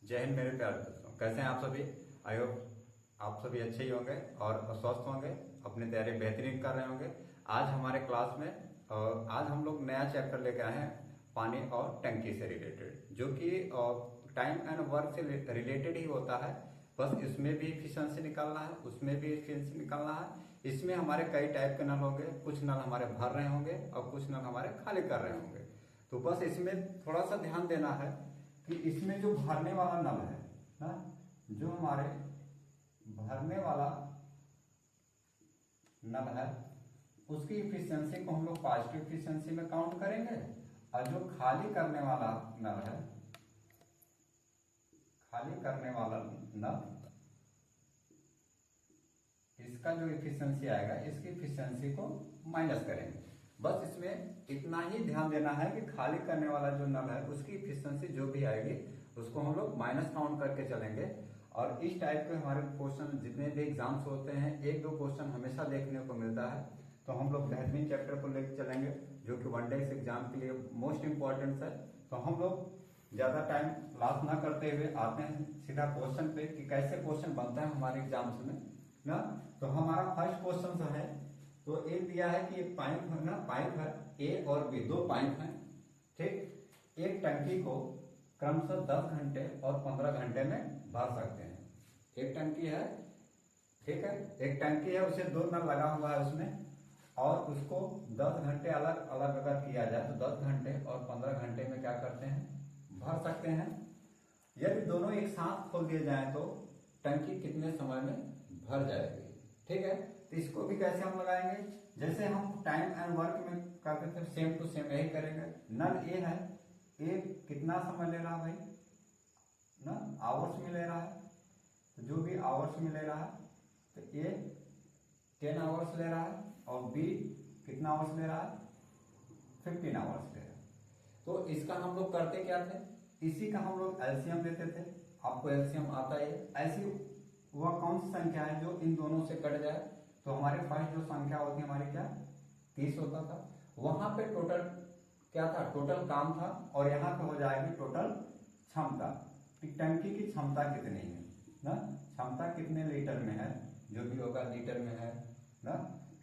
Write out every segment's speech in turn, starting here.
जय हिंद मेरे प्यारे दोस्तों, कैसे हैं आप सभी। आई होप आप सभी अच्छे ही होंगे और स्वस्थ होंगे, अपनी तैयारी बेहतरीन कर रहे होंगे। आज हमारे क्लास में आज हम लोग नया चैप्टर लेके आए हैं पानी और टंकी से रिलेटेड, जो कि टाइम एंड वर्क से रिलेटेड ही होता है। बस इसमें भी एफिशिएंसी निकालना है, उसमें भी एफिशिएंसी निकालना है। इसमें हमारे कई टाइप के नल होंगे, कुछ नल हमारे भर रहे होंगे और कुछ नल हमारे खाली कर रहे होंगे। तो बस इसमें थोड़ा सा ध्यान देना है कि इसमें जो भरने वाला नल है ना, जो हमारे भरने वाला नल है उसकी इफिशियंसी को हम लोग पॉजिटिव इफिशियंसी में काउंट करेंगे, और जो खाली करने वाला नल है, खाली करने वाला नल, इसका जो इफिशियंसी आएगा इसकी इफिशियंसी को माइनस करेंगे। बस इसमें इतना ही ध्यान देना है कि खाली करने वाला जो नल है उसकी इफिशियंसी जो भी आएगी उसको हम लोग माइनस काउंट करके चलेंगे। और इस टाइप के हमारे क्वेश्चन जितने भी एग्जाम्स होते हैं, एक दो क्वेश्चन हमेशा देखने को मिलता है। तो हम लोग बेहतरीन चैप्टर को लेकर चलेंगे जो कि वन डे एग्जाम के लिए मोस्ट इंपॉर्टेंट है। तो हम लोग ज्यादा टाइम लॉस ना करते हुए आते हैं सीधा क्वेश्चन पे कि कैसे क्वेश्चन बनता है हमारे एग्जाम्स में ना। तो हमारा फर्स्ट क्वेश्चन जो है, तो एक दिया है कि एक पाइप है ना, पाइप है ए और बी, दो पाइप हैं, ठीक। एक टंकी को क्रमशः 10 घंटे और 15 घंटे में भर सकते हैं। एक टंकी है, ठीक है, एक टंकी है, उसे दो नल लगा हुआ है उसमें, और उसको 10 घंटे अलग अलग अगर किया जाए तो 10 घंटे और 15 घंटे में क्या करते हैं, भर सकते हैं। यदि दोनों एक साथ खोल दिए जाए तो टंकी कितने समय में भर जाएगी, ठीक है। तो इसको भी कैसे हम लगाएंगे, जैसे हम टाइम एंड वर्क में करते थे सेम टू सेम यही करेंगे। नल ए है, ए कितना समय ले रहा है भाई ना, आवर्स में ले रहा है, तो जो भी आवर्स में ले रहा है तो ए 10 आवर्स ले रहा है और बी कितना आवर्स ले रहा है, 15 आवर्स ले रहा है। तो इसका हम लोग करते क्या थे, इसी का हम लोग एलसीएम लेते थे, आपको एलसीएम आता है। ऐसी वह कौन सी संख्या है जो इन दोनों से कट जाए, तो हमारे पास जो संख्या होती है हमारी क्या, 30 होता था। वहां पे टोटल क्या था, टोटल काम था, और यहाँ पे हो जाएगी टोटल क्षमता। टंकी की क्षमता कितनी है ना, क्षमता कितने लीटर में है, जो भी होगा लीटर में है ना।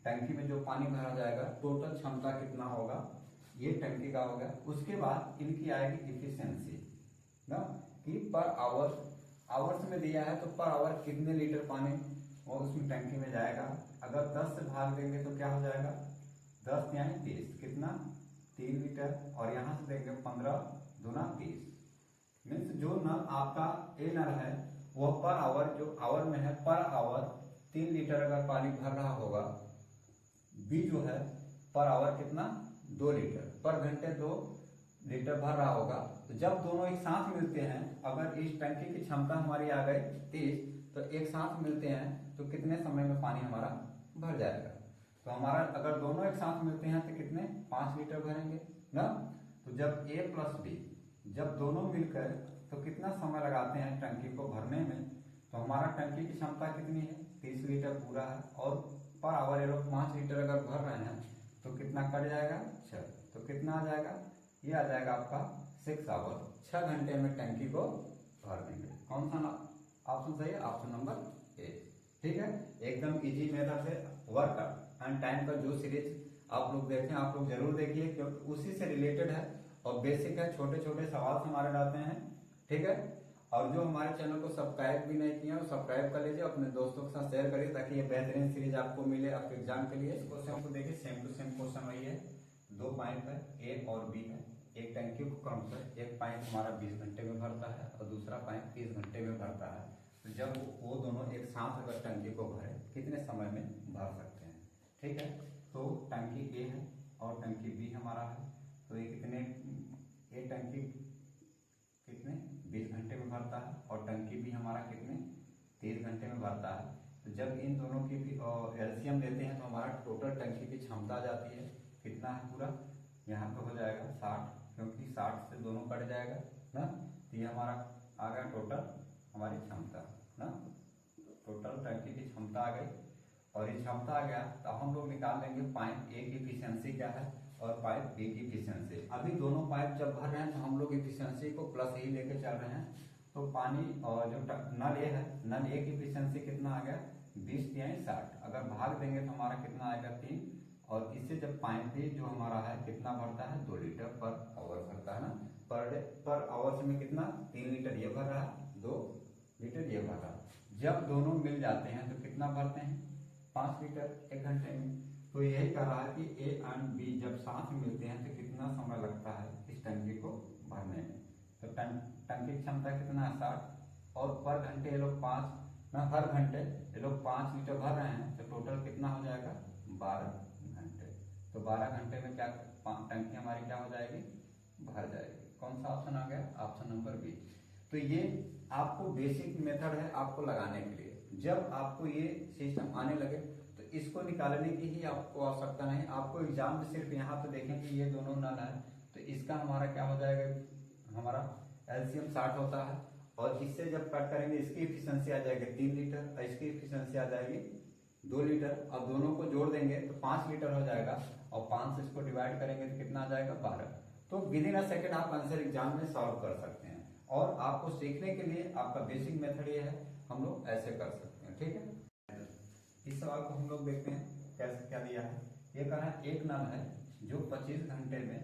टंकी में जो पानी भरा जाएगा टोटल क्षमता कितना होगा, ये टंकी का हो गया। उसके बाद इनकी आएगी इफिशियंसी ना, कि पर आवर, आवर्स में दिया है तो पर आवर कितने लीटर पानी और उसमें टंकी में जाएगा। अगर 10 से भाग देंगे तो क्या हो जाएगा, 10 यानी 30, कितना 3 लीटर, और यहां से देंगे 15 दूना 30। मीन्स जो नल आपका ए नल है वो पर आवर, जो आवर में है पर आवर 3 लीटर अगर पानी भर रहा होगा, बी जो है पर आवर कितना 2 लीटर, पर घंटे 2 लीटर भर रहा होगा। तो जब दोनों एक साथ मिलते हैं, अगर इस टंकी की क्षमता हमारी आ गई 30, तो एक साथ मिलते हैं तो कितने समय में पानी हमारा भर जाएगा। तो हमारा अगर दोनों एक साथ मिलते हैं तो कितने 5 लीटर भरेंगे ना। तो जब ए प्लस बी जब दोनों मिलकर तो कितना समय लगाते हैं टंकी को भरने में, तो हमारा टंकी की क्षमता कितनी है 30 लीटर पूरा है, और पर आवर ये लोग 5 लीटर अगर भर रहे हैं तो कितना कट जाएगा 6, तो कितना आ जाएगा, ये आ जाएगा आपका 6 आवर, 6 घंटे में टंकी को भर देंगे। कौन सा ऑप्शन सही है, ऑप्शन नंबर ए, ठीक है। एकदम इजी मेथड से वर्क एंड टाइम का जो सीरीज आप लोग देखें, आप लोग जरूर देखिए क्योंकि उसी से रिलेटेड है और बेसिक है, छोटे छोटे सवाल से हमारे लाते हैं, ठीक है। और जो हमारे चैनल को सब्सक्राइब भी नहीं किया वो सब्सक्राइब कर लीजिए, अपने दोस्तों के साथ शेयर करिए ताकि ये बेहतरीन सीरीज आपको मिले आपके एग्जाम के लिए। इस क्वेश्चन को देखिए, सेम टू सेम क्वेश्चन वही है, दो पाइप है ए और बी है, एक टंकी को क्रमशः एक पाइप हमारा 20 घंटे में भरता है और दूसरा पाइप 30 घंटे में भरता है। तो जब वो दोनों एक साथ अगर टंकी को भरे कितने समय में भर सकते हैं, ठीक है। तो टंकी ए है और टंकी बी हमारा है, तो ये कितने, एक टंकी कितने 20 घंटे में भरता है और टंकी भी हमारा कितने 30 घंटे में भरता है। तो जब इन दोनों की एलसीएम लेते हैं तो हमारा टोटल टंकी की क्षमता आ जाती है, कितना है पूरा, यहाँ पे हो जाएगा 60, क्योंकि 60 से दोनों कट जाएगा ना। तो ये हमारा आ गया टोटल हमारी क्षमता ना, टोटल टंकी की क्षमता आ गई। और ये क्षमता आ गया तो हम लोग निकाल लेंगे पाइप ए की इफिशियंसी क्या है और पाइप बी की इफिशियंसी। अभी दोनों पाइप जब भर रहे हैं तो हम लोग इफिशियंसी को प्लस ही लेके चल रहे हैं, तो पानी और जो नल ए है, नल ए की एफिशिएंसी कितना आ गया 20 तिहाई 60। अगर भाग देंगे तो हमारा कितना आएगा 3। और इससे जब पाइप भी जो हमारा है कितना भरता है 2 लीटर पर आवर भरता है ना, पर आवर में कितना 3 लीटर ये भर रहा है, 2 लीटर ये भर रहा है। जब दोनों मिल जाते हैं तो कितना भरते हैं 5 लीटर 1 घंटे में। तो यही कह रहा है कि ए एंड बी जब साथ में मिलते हैं तो कितना समय लगता है इस टंकी को भरने में। तो टंकी की क्षमता कितना है 60, और पर घंटे ये लोग 5 ना, हर घंटे ये लोग 5 लीटर भर रहे हैं, तो टोटल कितना हो जाएगा 12 घंटे। तो 12 घंटे में क्या टंकी हमारी क्या हो जाएगी भर जाएगी। कौन सा ऑप्शन आ गया, ऑप्शन नंबर बी। तो ये आपको बेसिक मेथड है आपको लगाने के लिए। जब आपको ये सिस्टम आने लगे तो इसको निकालने की ही आपको आवश्यकता नहीं, आपको एग्जाम में सिर्फ यहाँ पे देखें कि ये दोनों नल है तो इसका हमारा क्या हो जाएगा, हमारा एलसीएम 60 होता है, और इससे जब कट करेंगे इसकी एफिशिएंसी आ जाएगी 3 लीटर और इसकी एफिशिएंसी आ जाएगी 2 लीटर। अब दोनों को जोड़ देंगे तो 5 लीटर हो जाएगा, और 5 से इसको डिवाइड करेंगे तो कितना आ जाएगा 12। तो विद इन अ सेकेंड आप आंसर एग्जाम में सॉल्व कर सकते हैं। और आपको सीखने के लिए आपका बेसिक मेथड ये है, हम लोग ऐसे कर सकते हैं। ठीक है, इस सवाल को हम लोग देखते हैं कैसे क्या दिया है। ये कह रहा है एक नल है जो 25 घंटे में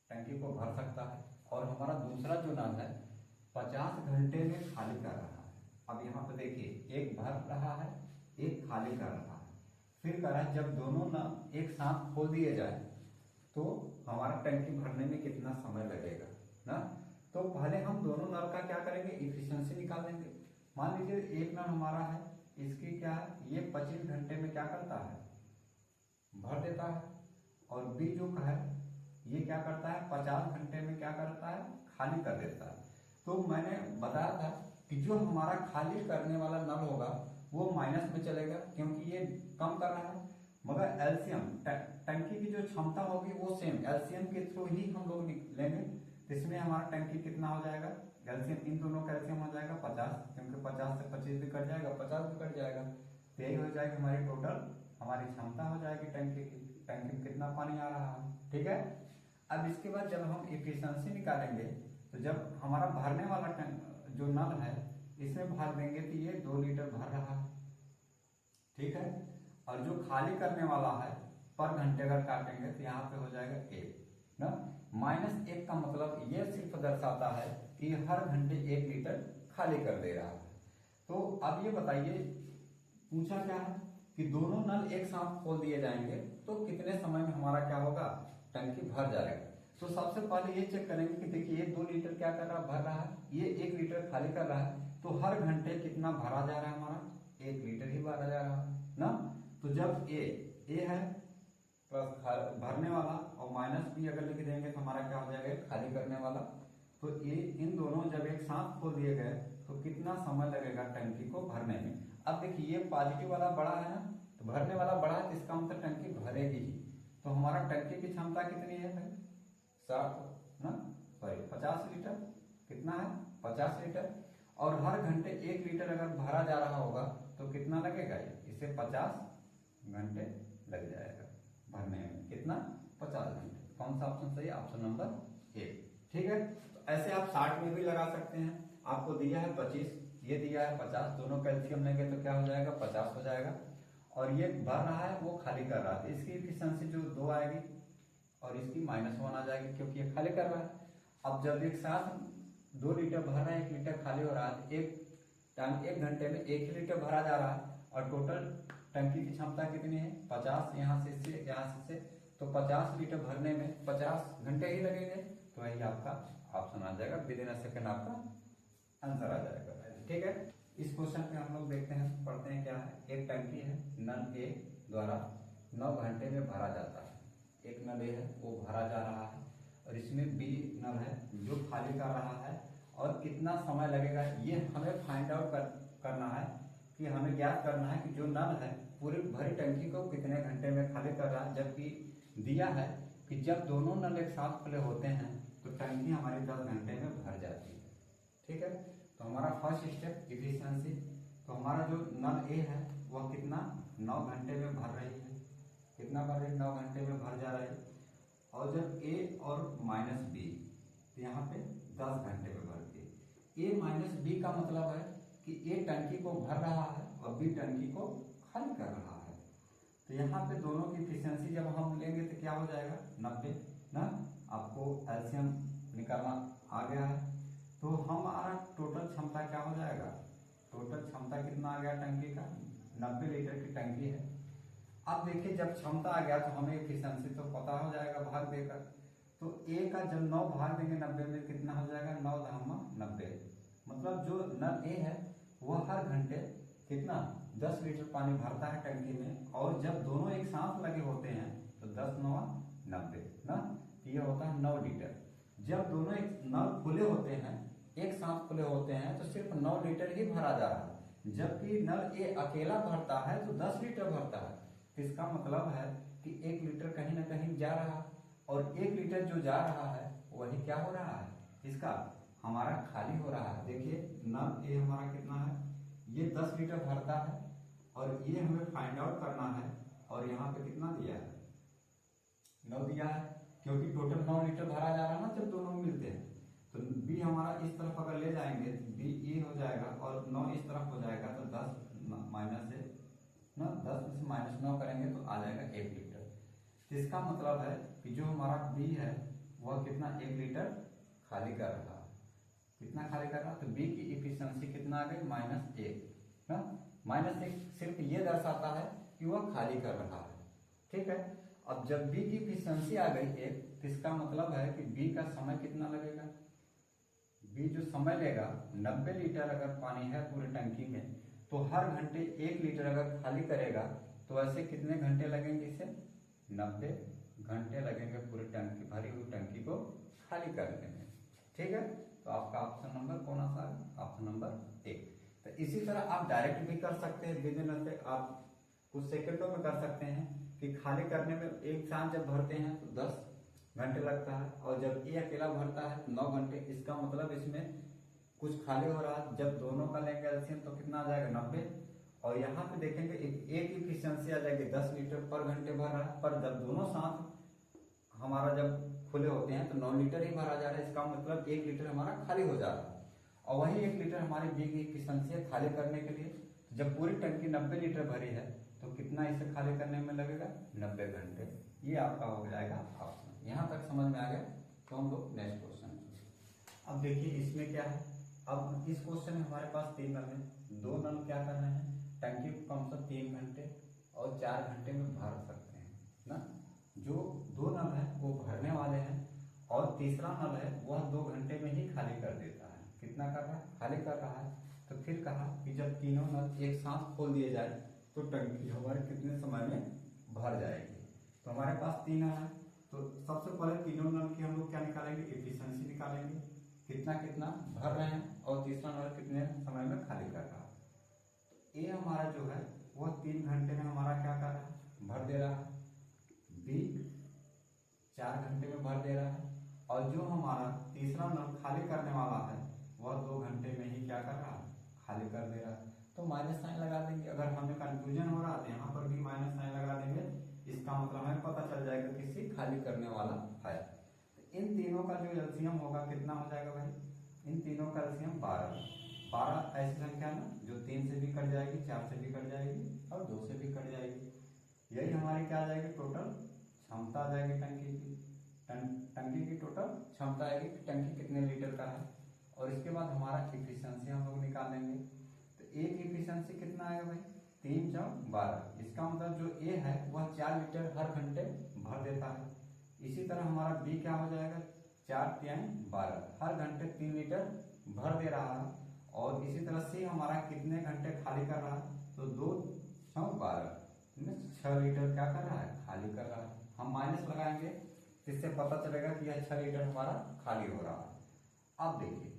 टंकी को भर सकता है, और हमारा दूसरा जो नल है 50 घंटे में खाली कर रहा है। अब यहाँ पे देखिए एक भर रहा है एक खाली कर रहा है। फिर कह रहा है जब दोनों नल एक साथ खोल दिए जाए तो हमारा टंकी भरने में कितना समय लगेगा ना। तो पहले हम दोनों नल का क्या करेंगे, इफिशियंसी निकाल लेंगे। मान लीजिए एक नल हमारा है, इसकी क्या है, ये 25 घंटे में क्या करता है भर देता है, और बी जो है ये क्या करता है 50 घंटे में क्या करता है खाली कर देता है। तो मैंने बताया था कि जो हमारा खाली करने वाला नल होगा वो माइनस में चलेगा क्योंकि ये कम कर रहा है, मगर एलसीएम टंकी की जो क्षमता होगी वो सेम एलसीएम के थ्रू ही हम लोग लेंगे। इसमें हमारा टंकी कितना हो जाएगा, एलसीएम इन दोनों का एलसीएम हो जाएगा 50, क्योंकि 50 से 25 भी कट जाएगा 50 भी कट जाएगा, तो यही हो जाएगी हमारी टोटल हमारी क्षमता हो जाएगी टंकी की। टंकी में कितना पानी आ रहा है, ठीक है। अब इसके बाद जब हम इफिशियंसी निकालेंगे तो जब हमारा भरने वाला जो नल है इसमें भाग देंगे तो ये 2 लीटर भर रहा है, ठीक है। और जो खाली करने वाला है पर घंटे अगर काटेंगे तो यहाँ पे हो जाएगा 1 ना। -1 का मतलब ये सिर्फ दर्शाता है कि हर घंटे 1 लीटर खाली कर दे रहा है। तो अब ये बताइए पूछा क्या है कि दोनों नल एक साथ खोल दिए जाएंगे तो कितने समय में हमारा क्या होगा टंकी भर जाएगा। तो सबसे पहले ये चेक करेंगे कि देखिए ये 2 लीटर क्या कर रहा है भर रहा है, ये 1 लीटर खाली कर रहा है, तो हर घंटे कितना भरा जा रहा है हमारा 1 लीटर ही भरा जा रहा है ना। तो जब ए है प्लस भरने वाला और माइनस बी अगर लिख देंगे तो हमारा क्या हो जाएगा खाली करने वाला। तो ये इन दोनों जब एक साथ खोल दिए गए तो कितना समय लगेगा टंकी को भरने में। अब देखिए ये पॉजिटिव वाला बड़ा है ना, तो भरने वाला बड़ा है तो इसका मतलब टंकी भरेगी ही। तो हमारा टंकी की क्षमता कितनी है भाई 60 ना, सॉरी 50 लीटर, कितना है 50 लीटर। और हर घंटे 1 लीटर अगर भरा जा रहा होगा तो कितना लगेगा, इसे 50 घंटे लग जाएगा भरने में, कितना 50 घंटे। कौन सा ऑप्शन सही है, ऑप्शन नंबर ए, ठीक है। तो ऐसे आप 60 में भी लगा सकते हैं। आपको दिया है 25, ये दिया है 50, दोनों कैल्शियम लेंगे तो क्या हो जाएगा 50 हो जाएगा। और ये भर रहा है वो खाली कर रहा है, इसकी एफिशिएंसी जो 2 आएगी और इसकी -1 आ जाएगी क्योंकि ये खाली कर रहा है। अब जब एक साथ 2 लीटर भर रहा है 1 लीटर खाली हो रहा है, एक घंटे में 1 लीटर भरा जा रहा है, और टोटल टंकी की क्षमता कितनी है 50, यहाँ से यहाँ से, तो 50 लीटर भरने में 50 घंटे ही लगेंगे। तो वही आपका ऑप्शन आ जाएगा, विद इन अ सेकेंड आपका आंसर आ जाएगा, ठीक है। इस क्वेश्चन पे हम लोग देखते हैं, पढ़ते हैं क्या है। एक टंकी है, नल ए द्वारा 9 घंटे में भरा जाता है। एक नल ए है वो भरा जा रहा है, और इसमें बी नल है जो खाली कर रहा है, और कितना समय लगेगा ये हमें फाइंड आउट करना है, कि हमें ज्ञात करना है कि जो नल है पूरी भरी टंकी को कितने घंटे में खाली कर रहा है। जबकि दिया है कि जब दोनों नल एक साथ खुले होते हैं तो टंकी हमारी 10 घंटे में भर जाती है, ठीक है। तो हमारा फर्स्ट स्टेप इफिशियंसी, तो हमारा जो नल ए है वह कितना 9 घंटे में भर रही है, कितना भर रही है 9 घंटे में भर जा रही है। और जब ए और माइनस बी तो यहाँ पे 10 घंटे में भरती है। ए माइनस बी का मतलब है कि ए टंकी को भर रहा है और बी टंकी को खाली कर रहा है। तो यहाँ पे दोनों की एफिशिएंसी जब हम लेंगे तो क्या हो जाएगा 90 ना। आपको एलसीएम निकालना आ गया है। तो हमारा टोटल क्षमता क्या हो जाएगा, टोटल क्षमता कितना आ गया टंकी का, 90 लीटर की टंकी है। अब देखिए जब क्षमता आ गया तो हमें एफिशिएंसी तो पता हो जाएगा भाग देकर। तो ए का जब 9 भाग देंगे 90 में कितना हो जाएगा, 9 धामा 90। मतलब जो नल ए है वह हर घंटे कितना 10 लीटर पानी भरता है टंकी में। और जब दोनों एक साथ लगे होते हैं तो 10 9 90 ना, ये होता है 9 लीटर। जब दोनों एक नल खुले होते हैं, एक साथ खुले होते हैं तो सिर्फ 9 लीटर ही भरा जा रहा है। जबकि नल ए अकेला भरता है तो 10 लीटर भरता है। तो इसका मतलब है कि 1 लीटर कहीं ना कहीं जा रहा है, और 1 लीटर जो जा रहा है वही क्या हो रहा है, इसका हमारा खाली हो रहा है। देखिए नल ए हमारा कितना है, ये 10 लीटर भरता है और ये हमें फाइंड आउट करना है। और यहाँ पे कितना दिया है, 9 दिया है, क्योंकि टोटल 9 लीटर भरा जा रहा है ना जब दोनों मिलते हैं। तो बी हमारा इस तरफ अगर ले जाएंगे तो बी ए हो जाएगा और 9 इस तरफ हो जाएगा। तो 10 माइनस से ना, 10 में से -9 करेंगे तो आ जाएगा 1 लीटर। तो इसका मतलब है कि जो हमारा बी है वह कितना 1 लीटर खाली कर रहा है। कितना खाली कर रहा है, तो बी की इफिशियंसी कितना आ गई -1 ना। -1 सिर्फ ये दर्शाता है कि वह खाली कर रहा है। ठीक है, अब जब बी की इफिशियंसी आ गई 1 तो इसका मतलब है कि बी का समय कितना लगेगा, बी जो समय लेगा 90 लीटर अगर पानी है पूरे टंकी में तो हर घंटे 1 लीटर अगर खाली करेगा तो ऐसे कितने घंटे लगेंगे, इसे 90 घंटे लगेंगे पूरी टंकी, भरी हुई टंकी को खाली करने में। ठीक है, तो आपका ऑप्शन नंबर कौन सा है, ऑप्शन नंबर 1। तो इसी तरह आप डायरेक्ट भी कर सकते हैं, विदिन से आप कुछ सेकंडों में कर सकते हैं कि खाली करने में एक साथ जब भरते हैं तो 10 घंटे लगता है, और जब ए अकेला भरता है तो 9 घंटे। इसका मतलब इसमें कुछ खाली हो रहा है। जब दोनों का लेंगे एलसीएम तो कितना आ जाएगा 90। और यहाँ पे देखेंगे एक इफिशियंसी आ जाएगी 10 लीटर पर घंटे भर रहा है, पर जब दोनों साथ हमारा जब खुले होते हैं तो 9 लीटर ही भरा जा रहा है। इसका मतलब 1 लीटर हमारा खाली हो जा रहा है, और वही 1 लीटर हमारी बी की इफिशियंसी है खाली करने के लिए। जब पूरी टंकी 90 लीटर भरी है तो कितना इसे खाली करने में लगेगा, 90 घंटे। ये आपका हो जाएगा ऑप्शन। यहाँ तक समझ में आ गया, तो हम लोग नेक्स्ट क्वेश्चन। अब देखिए इसमें क्या है, अब इस क्वेश्चन में हमारे पास 3 नल है, 2 नल क्या कर रहे हैं, टंकी को कम से कम 3 घंटे और 4 घंटे में भर सकते हैं ना। जो 2 नल है वो भरने वाले हैं, और तीसरा नल है वह 2 घंटे में ही खाली कर देता है। कितना कर रहा है, खाली कर रहा है। तो फिर कहा कि जब तीनों नल एक साथ खोल दिए जाए तो टंकी हमारे कितने समय में भर जाएगी। तो हमारे पास 3 नल है, तो सबसे पहले तीनों नल की हम लोग क्या निकालेंगे, एफिशिएंसी निकालेंगे, कितना कितना भर रहे हैं, और तीसरा नल कितने समय में खाली कर रहा है। तो ए हमारा जो है वह 3 घंटे में हमारा क्या कर रहा है, भर दे रहा है। बी 4 घंटे में भर दे रहा है, और जो हमारा तीसरा नल खाली करने वाला है वह 2 घंटे में ही क्या कर रहा है, खाली कर दे रहा है। तो माइनस साइन लगा देंगे। अगर हमें कंफ्यूजन हो रहा है तो यहाँ पर भी माइनस साइन लगा देंगे। इसका मतलब हमें पता चल जाएगा किसी खाली करने वाला है। तो इन तीनों का जो एलसीएम होगा कितना हो जाएगा भाई, इन तीनों का एलसीएम 12 ऐसी संख्या ना जो 3 से भी कट जाएगी, 4 से भी कट जाएगी और 2 से भी कट जाएगी। यही हमारी क्या आ जाएगी, टोटल क्षमता आ जाएगी टंकी की। टंकी की टोटल क्षमता आएगी कि टंकी कितने लीटर का है। और इसके बाद हमारा इफिशियंसी हम लोग निकालेंगे। तो ए की इफिशियंसी कितना आएगा भाई, 3 × 12। इसका मतलब जो ए है वह 4 लीटर हर घंटे भर देता है। इसी तरह हमारा बी क्या हो जाएगा, 4 × 12 हर घंटे 3 लीटर भर दे रहा है। और इसी तरह सी हमारा कितने घंटे खाली कर रहा है, तो 2 × 12 6 लीटर क्या कर रहा है, खाली कर रहा है। हम माइनस लगाएंगे, इससे पता चलेगा कि यह 6 लीटर हमारा खाली हो रहा है। अब देखिए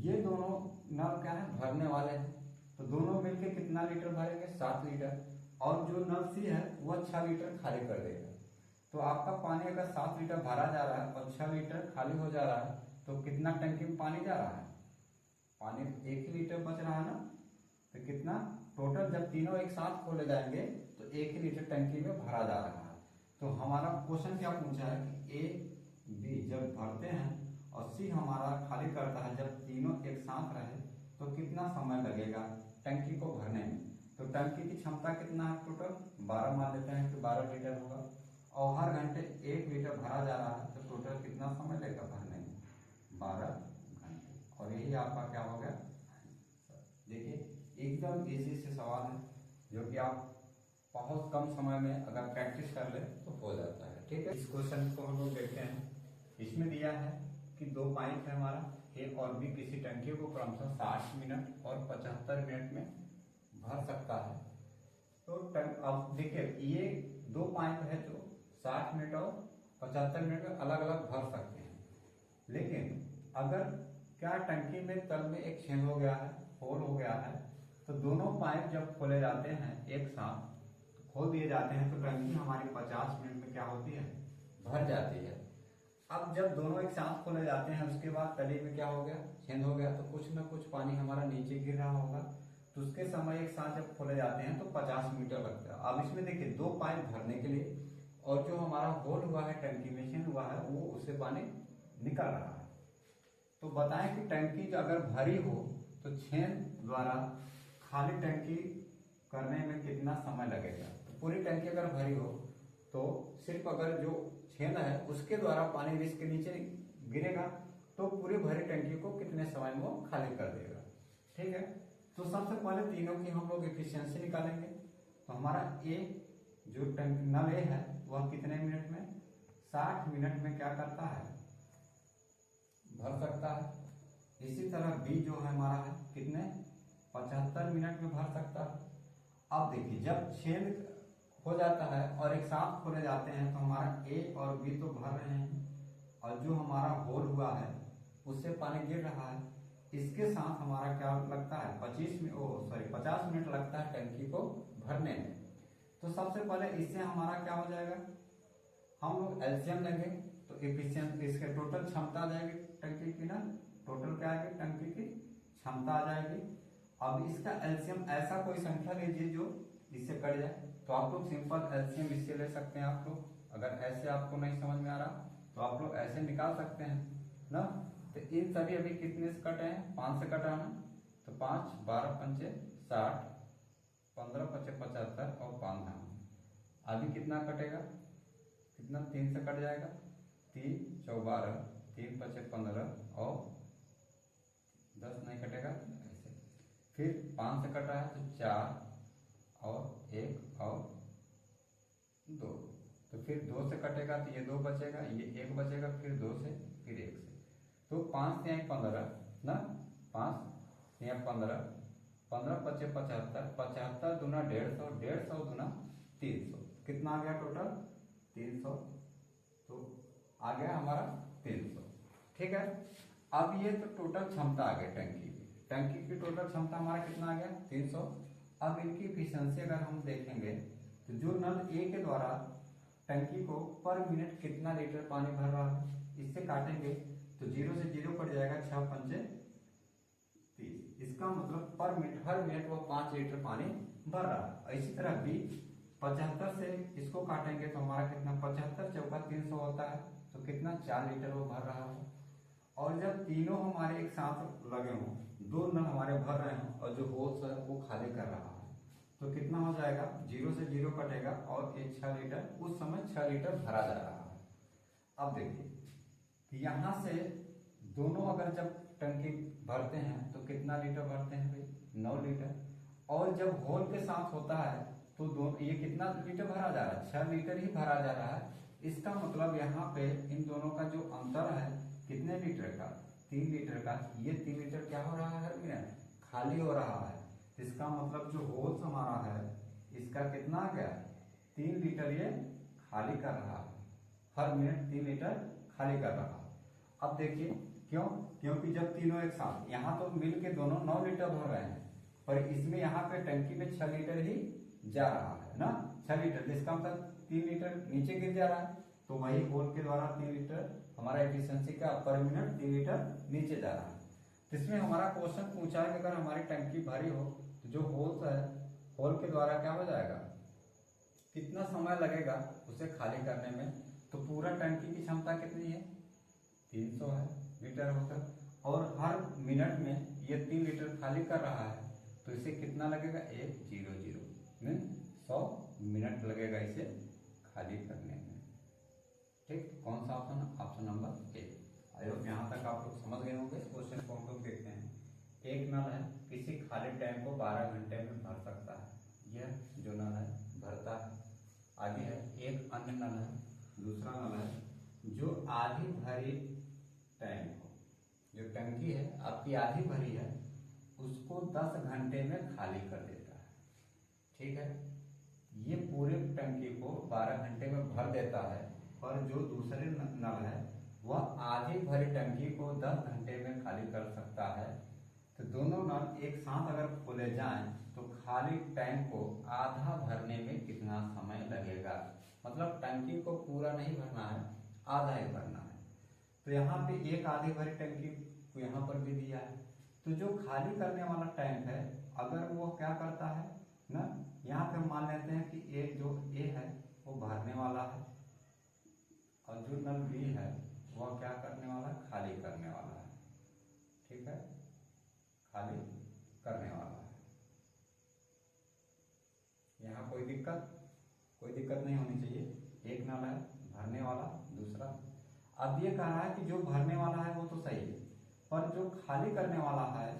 ये दोनों नल क्या है, भरने वाले हैं, तो दोनों मिलके कितना लीटर भरेंगे, 7 लीटर। और जो नल सी है वह 6 लीटर खाली कर देगा। तो आपका पानी अगर 7 लीटर भरा जा रहा है और 6 लीटर खाली हो जा रहा है तो कितना टंकी में पानी जा रहा है, पानी 1 ही लीटर बच रहा है ना। तो कितना टोटल जब तीनों एक साथ खोले जाएंगे तो 1 ही लीटर टंकी में भरा जा रहा है। तो हमारा क्वेश्चन क्या पूछा है कि ए बी जब भरते हैं और सी हमारा खाली करता है जब तीनों एक साथ रहे तो कितना समय लगेगा टंकी को भरने में। तो टंकी की क्षमता कितना है टोटल 12 मान लेते हैं कि 12 लीटर होगा और हर घंटे 1 लीटर भरा जा रहा है तो टोटल कितना समय लगेगा भरने में 12 घंटे। और यही आपका क्या हो गया। देखिए एकदम इजी से सवाल है जो कि आप बहुत कम समय में अगर प्रैक्टिस कर ले तो हो जाता है। ठीक है, इस क्वेश्चन को हम लोग देखते हैं। इसमें दिया है कि 2 पाइप है हमारा ए और बी किसी टंकी को क्रमशः 60 मिनट और 75 मिनट में भर सकता है। तो अब देखिए ये 2 पाइप है जो 60 मिनट और 75 मिनट में अलग अलग भर सकते हैं। लेकिन अगर क्या टंकी में तल में एक छेद हो गया है, होल हो गया है, तो दोनों पाइप जब खोले जाते हैं एक साथ खोल दिए जाते हैं तो टंकी हमारी 50 मिनट में क्या होती है भर जाती है। अब जब दोनों एक साथ खोले जाते हैं उसके बाद तली में क्या हो गया छेद हो गया तो कुछ ना कुछ पानी हमारा नीचे गिर रहा होगा। तो उसके समय एक साथ जब खोले जाते हैं तो 50 मीटर लगता है। अब इसमें देखिए 2 पाइप भरने के लिए और जो हमारा होल हुआ है टंकी में छेद हुआ है वो उससे पानी निकल रहा है। तो बताएं कि टंकी अगर भरी हो तो छेद द्वारा खाली टंकी करने में कितना समय लगेगा। तो पूरी टंकी अगर भरी हो तो सिर्फ अगर जो छेद है उसके द्वारा पानी इसके नीचे गिरेगा तो पूरी भरी टंकी को कितने समय में वो खाली कर देगा। ठीक है, तो सबसे पहले तीनों की हम लोग एफिशिएंसी निकालेंगे। तो हमारा ए जो नल ए है वह कितने मिनट में 60 मिनट में क्या करता है भर सकता है। इसी तरह बी जो है हमारा है कितने 75 मिनट में भर सकता है। अब देखिए जब छेद हो जाता है और एक साथ खोले जाते हैं तो हमारा ए और बी तो भर रहे हैं और जो हमारा होल हुआ है उससे पानी गिर रहा है। इसके साथ हमारा क्या लगता है 50 मिनट लगता है टंकी को भरने में। तो सबसे पहले इससे हमारा क्या हो जाएगा हम लोग एलसीएम लेंगे तो एफिशिएंसी इसके टोटल क्षमता आ जाएगी टंकी की ना टोटल क्या आएगी टंकी की क्षमता आ जाएगी। अब इसका एलसीएम ऐसा कोई संख्या लीजिए जो इससे कट जाए। तो आप लोग सिंपल एलसीएम इससे ले सकते हैं। आप लोग अगर ऐसे आपको नहीं समझ में आ रहा तो आप लोग ऐसे निकाल सकते हैं ना। तो इन सभी अभी कितने से कटे हैं 5 से कटा ना तो 5 12 पंचे 60 15 पचे 75 और 5 धाम अभी कितना कटेगा कितना 3 से कट जाएगा 3 4 12 3 पचे 15 और 10 नहीं कटेगा ऐसे। फिर 5 से कटा है तो 4 और 1 और 2 तो फिर 2 से कटेगा तो ये 2 बचेगा ये 1 बचेगा फिर 2 से फिर 1 से। तो 5 से 15 ना 5 से 15 15 पचे 75 75 दूना 150 150 दूना 300 कितना आ गया टोटल 300। तो आ गया हमारा 300। ठीक है, अब ये तो टोटल क्षमता आ गई टंकी की टोटल क्षमता हमारा कितना आ गया 300। अब इनकी एफिशिएंसी अगर हम देखेंगे तो जो नल ए के द्वारा टंकी को पर मिनट कितना लीटर पानी भर रहा है इससे काटेंगे तो 0 से 0 कट जाएगा 6 पंचे 30। इसका मतलब पर मिनट हर मिनट वो 5 लीटर पानी भर रहा है। इसी तरह बी 75 से इसको काटेंगे तो हमारा कितना 75 चौका 300 होता है तो कितना 4 लीटर वो भर रहा है। और जब तीनों हमारे एक साथ लगे हों 2 नल हमारे भर रहे हों और जो होल्स है वो खाली कर रहा है तो कितना हो जाएगा 0 से 0 कटेगा और ये 6 लीटर उस समय 6 लीटर भरा जा रहा है। अब देखिए कि यहाँ से दोनों अगर जब टंकी भरते हैं तो कितना लीटर भरते हैं भाई 9 लीटर और जब होल के साथ होता है तो ये कितना लीटर भरा जा रहा है 6 लीटर ही भरा जा रहा है। इसका मतलब यहाँ पे इन दोनों का जो अंतर है कितने लीटर का 3 लीटर का। ये 3 लीटर क्या हो रहा है हर मिनट खाली हो रहा है। इसका मतलब जो होल्स हमारा है इसका कितना आ गया 3 लीटर ये खाली कर रहा है हर मिनट 3 लीटर खाली कर रहा है। अब देखिए क्यों क्योंकि जब तीनों एक साथ यहाँ तो मिल के दोनों 9 लीटर भर रहे हैं पर इसमें यहाँ पे टंकी में 6 लीटर ही जा रहा है ना 6 लीटर जिसका मतलब 3 लीटर नीचे गिर जा रहा है। तो वही होल के द्वारा 3 लीटर हमारा एफिशिएंसी का पर मिनट 3 लीटर नीचे जा रहा है। तो इसमें हमारा क्वेश्चन पूछा है कि अगर हमारी टंकी भरी हो तो जो होल्स है होल के द्वारा क्या हो जाएगा कितना समय लगेगा उसे खाली करने में। तो पूरा टंकी की क्षमता कितनी है 300 है लीटर होगा, और हर मिनट में ये 3 लीटर खाली कर रहा है, तो इसे कितना लगेगा 100 मीन 100 मिनट लगेगा इसे खाली करने में। ठीक, कौन सा option? Option number A. I hope यहाँ तक आप लोग समझ गए होंगे। क्वेश्चन को हम लोग देखते हैं। एक नल है, किसी खाली टैंक को 12 घंटे में भर सकता है, यह जो नल है भरता है। आगे है, एक अन्य नल है, दूसरा नल है जो आधी भरी टैंक को, जो टंकी है आपकी आधी भरी है, उसको 10 घंटे में खाली कर देता है। ठीक है, ये पूरे टंकी को 12 घंटे में भर देता है, और जो दूसरे नल है वह आधी भरी टंकी को 10 घंटे में खाली कर सकता है। तो दोनों नल एक साथ अगर खोले जाएं तो खाली टैंक को आधा भरने में कितना समय लगेगा? मतलब टंकी को पूरा नहीं भरना है, आधा ही भरना है। तो यहाँ पे एक आधी भरी टंकी को यहाँ पर भी दिया है। तो जो खाली करने वाला टैंक है, अगर वो क्या करता है ना, यहाँ पे मान लेते हैं कि एक जो ए है वो भरने वाला है, और जो नल बी है वह क्या करने वाला है? खाली करने वाला है। ठीक है, खाली करने वाला है। यहाँ कोई दिक्कत नहीं होनी चाहिए। एक नल है भरने वाला, दूसरा। अब ये कह रहा है कि जो भरने वाला है वो तो सही है, पर जो खाली करने वाला है,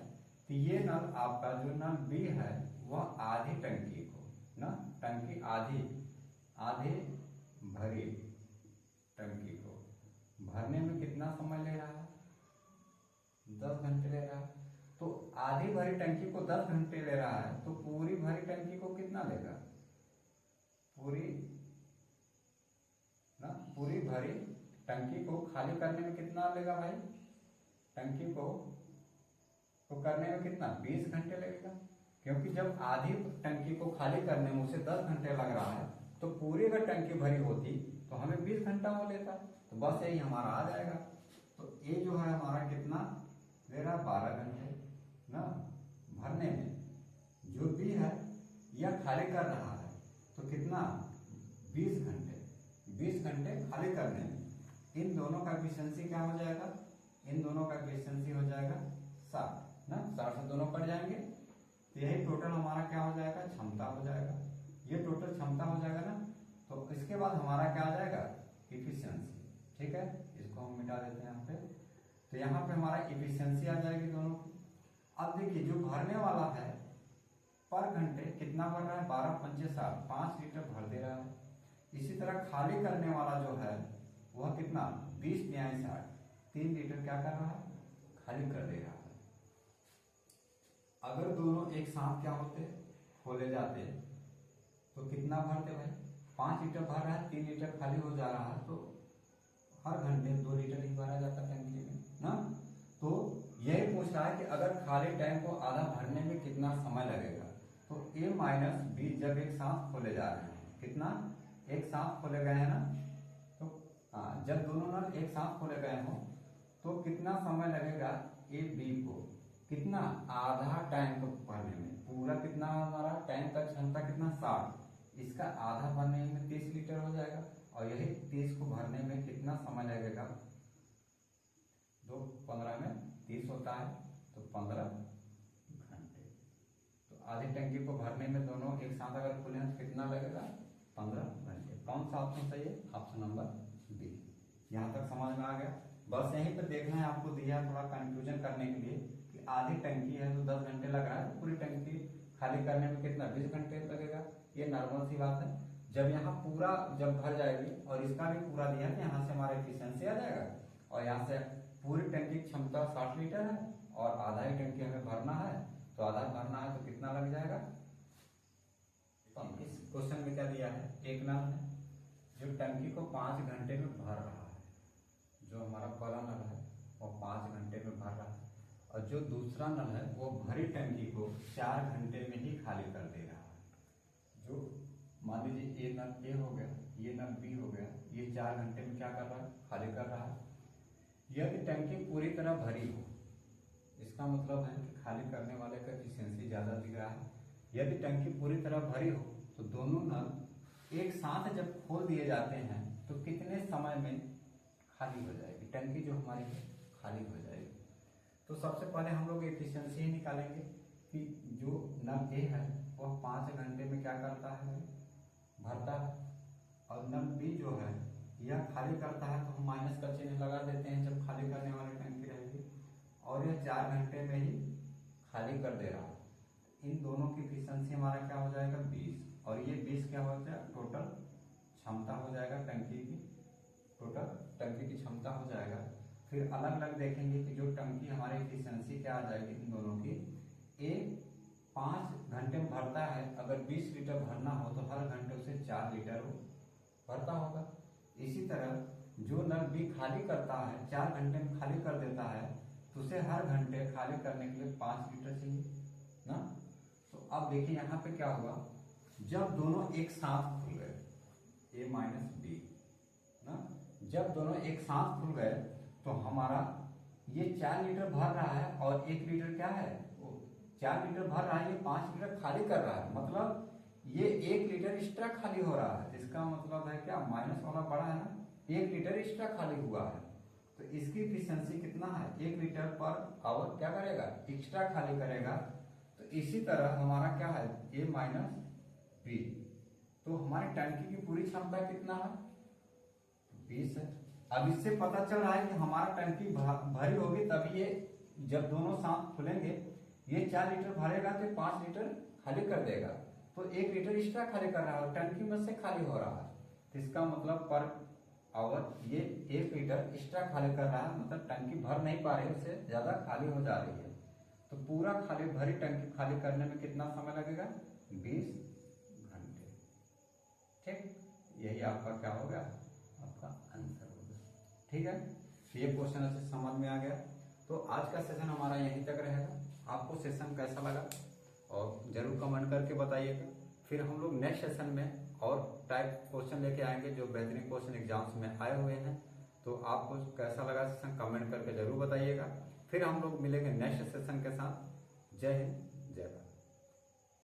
तो ये नल आपका जो नल बी है वह आधी टंकी को ना, टंकी आधी भरी टंकी को भरने में कितना समय ले रहा है? 10 घंटे ले रहा है। तो आधी भरी टंकी को 10 घंटे ले रहा है, तो पूरी भरी टंकी को कितना लेगा? पूरी भरी टंकी को खाली करने में कितना लेगा भाई? टंकी को करने में कितना? 20 घंटे लगेगा। क्योंकि जब आधी टंकी को खाली करने में उसे 10 घंटे लग रहा है, तो पूरी अगर टंकी भरी होती तो हमें 20 घंटा वो लेता। तो बस यही हमारा आ जाएगा। तो ये जो है हमारा कितना ले रहा है? 12 घंटे ना भरने में। जो बी है यह खाली कर रहा है, तो कितना? 20 घंटे। 20 घंटे खाली करने में इन दोनों का एफिशिएंसी क्या हो जाएगा? इन दोनों का एफिशिएंसी हो जाएगा 60 ना, 60 से दोनों कट जाएंगे, तो यही टोटल हमारा क्या हो जाएगा? क्षमता हो जाएगा। ये टोटल क्षमता हो जाएगा ना। तो इसके बाद हमारा क्या आ जाएगा? इफिशियंसी। ठीक है, इसको हम मिटा देते हैं यहाँ पे। तो यहाँ पे हमारा इफिशियंसी आ जाएगी दोनों की। अब देखिए, जो भरने वाला है पर घंटे कितना भर रहा है? 12 पंचे 60, 5 लीटर भर दे रहा है। इसी तरह खाली करने वाला जो है वह कितना? 20 न्याय 60, 3 लीटर क्या कर रहा है? खाली कर दे रहा है। अगर दोनों एक साथ क्या होते? खोले जाते, तो कितना भरते भाई? 5 लीटर भर रहा है, 3 लीटर खाली हो जा रहा है, तो हर घंटे 2 लीटर ही भरा जाता टंकी में ना। तो यही पूछ रहा है कि अगर खाली टैंक को आधा भरने में कितना समय लगेगा। तो a माइनस बी जब एक साथ खोले जा रहे हैं, कितना? एक साथ खोले गए हैं ना, तो जब दोनों नल एक साथ खोले गए हों तो कितना समय लगेगा ए बी को? कितना? आधा टैंक भरने में। पूरा कितना हमारा टैंक का क्षमता कितना? 60। इसका आधा भरने में 30 लीटर हो जाएगा, और यही 30 को भरने में कितना समय लगेगा? 2 15 में 30 होता है, तो 15 घंटे। तो आधी टंकी को भरने में दोनों एक साथ अगर खुले हैं तो कितना लगेगा? 15 घंटे। कौन सा ऑप्शन सही है? Option number B. यहाँ तक समझ में आ गया? बस यहीं पर देखना है आपको, दिया थोड़ा कंफ्यूजन करने के लिए कि आधी टंकी है तो 10 घंटे लग रहा है, पूरी टंकी खाली करने में कितना? 20 घंटे लगेगा। ये नॉर्मल सी बात है। जब यहाँ पूरा जब भर जाएगी और इसका भी पूरा दिया है, यहाँ से हमारा एफिशिएंसी आ जाएगा, और यहाँ से पूरी टंकी की क्षमता 60 लीटर है और आधा ही टंकी हमें भरना है, तो आधा भरना है तो कितना लग जाएगा? इस क्वेश्चन में क्या दिया है? एक नल है जो टंकी को 5 घंटे में भर रहा है, जो हमारा पहला नल है वो 5 घंटे में भर रहा है, और जो दूसरा नल है वो भरी टंकी को 4 घंटे में ही खाली कर दे रहा है। जो मान लीजिए ये नल ए हो गया, ये नल बी हो गया, ये 4 घंटे में क्या कर रहा है? खाली कर रहा है। यदि टंकी पूरी तरह भरी हो, इसका मतलब है कि खाली करने वाले का एफिशिएंसी ज़्यादा दिख रहा है। यदि टंकी पूरी तरह भरी हो तो दोनों नल एक साथ जब खोल दिए जाते हैं तो कितने समय में खाली हो जाएगी? टंकी जो हमारी है खाली हो जाएगी। तो सबसे पहले हम लोग एफिशिएंसी ही निकालेंगे कि जो नल ए है वह 5 घंटे में क्या करता है, भरता है, और नल बी जो है यह खाली करता है, तो हम माइनस का चिन्ह लगा देते हैं जब खाली करने वाली टंकी रहेगी, और यह 4 घंटे में ही खाली कर दे रहा है। इन दोनों की एफिशिएंसी हमारा क्या हो जाएगा 20, और ये 20 क्या हो जाएगा टोटल क्षमता हो जाएगा टंकी की, टोटल टंकी की क्षमता हो जाएगा। फिर अलग अलग देखेंगे कि जो टंकी हमारी एफिशिएंसी क्या आ जाएगी इन दोनों की। ए 5 घंटे में भरता है, अगर 20 लीटर भरना हो तो हर घंटे उसे 4 लीटर भरता होगा। इसी तरह जो नल बी खाली करता है 4 घंटे में खाली कर देता है, तो उसे हर घंटे खाली करने के लिए 5 लीटर चाहिए ना। तो अब देखिए यहाँ पे क्या हुआ, जब दोनों एक साथ खुल गए ए माइनस बी ना, जब दोनों एक साथ खुल गए तो हमारा ये 4 लीटर भर रहा है और 1 लीटर क्या है, 4 लीटर भर रहा है, ये 5 लीटर खाली कर रहा है, मतलब ये 1 लीटर एक्स्ट्रा खाली हो रहा है। इसका मतलब है क्या, माइनस वाला बड़ा है ना, 1 लीटर एक्स्ट्रा खाली हुआ है। तो इसकी एफिशिएंसी कितना है, 1 लीटर पर आवर क्या करेगा, एक्स्ट्रा खाली करेगा। तो इसी तरह हमारा क्या है ए माइनस बी, तो हमारी टंकी की पूरी क्षमता कितना है 20 है। अब इससे पता चल रहा है कि हमारा टंकी भरी होगी तभी ये, जब दोनों साथ खुलेंगे ये 4 लीटर भरेगा तो 5 लीटर खाली कर देगा, तो 1 लीटर एक्स्ट्रा खाली कर रहा है और टंकी में से खाली हो रहा है। तो इसका मतलब पर आवर ये 1 लीटर एक्स्ट्रा खाली कर रहा है, मतलब टंकी भर नहीं पा रही, उससे ज्यादा खाली हो जा रही है। तो पूरा खाली भरी टंकी खाली करने में कितना समय लगेगा 20 घंटे। ठीक, यही आपका क्या होगा, आपका आंसर होगा। ठीक है, ये क्वेश्चन अच्छे समझ में आ गया। तो आज का सेशन हमारा यहीं तक रहेगा। आपको सेशन कैसा लगा और जरूर कमेंट करके बताइएगा। फिर हम लोग नेक्स्ट सेशन में और टाइप क्वेश्चन लेके आएंगे जो बेहतरीन क्वेश्चन एग्जाम्स में आए हुए हैं। तो आपको कैसा लगा सेशन कमेंट करके जरूर बताइएगा। फिर हम लोग मिलेंगे नेक्स्ट सेशन के साथ। जय हिंद, जय भारत।